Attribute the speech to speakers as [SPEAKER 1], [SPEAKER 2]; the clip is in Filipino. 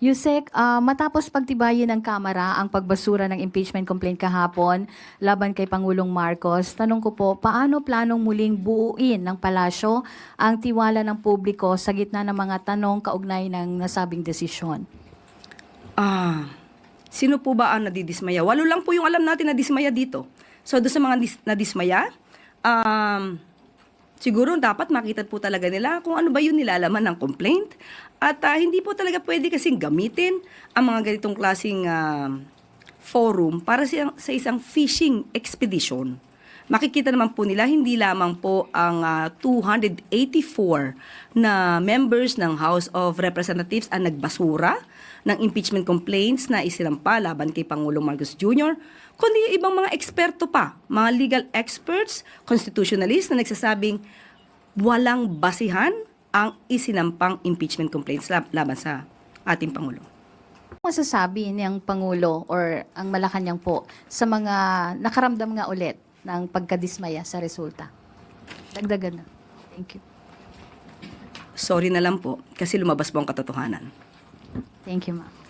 [SPEAKER 1] Yusek, matapos pagtibayin ng Kamara ang pagbasura ng impeachment complaint kahapon laban kay Pangulong Marcos, tanong ko po, paano planong muling buuin ng palasyo ang tiwala ng publiko sa gitna ng mga tanong kaugnay ng nasabing desisyon?
[SPEAKER 2] Sino po ba ang nadidismaya? 8 lang po yung alam natin na dismaya dito. So, doon sa mga nadismaya, siguro dapat makita po talaga nila kung ano ba yung nilalaman ng complaint. At hindi po talaga pwede kasing gamitin ang mga ganitong klaseng forum para sa isang fishing expedition. Makikita naman po nila hindi lamang po ang 284 na members ng House of Representatives ang nagbasura ng impeachment complaints na isinampa laban kay Pangulong Marcos Jr., kundi yung ibang mga eksperto pa, mga legal experts, constitutionalists na nagsasabing walang basihan ang isinampang impeachment complaints laban sa ating Pangulo.
[SPEAKER 1] Masasabi niyang Pangulo or ang Malacanang po sa mga nakaramdam nga ulit ng pagkadismaya sa resulta? Dagdagan na. Thank you.
[SPEAKER 2] Sorry na lang po kasi lumabas po ang katotohanan.
[SPEAKER 1] Thank you, ma'am.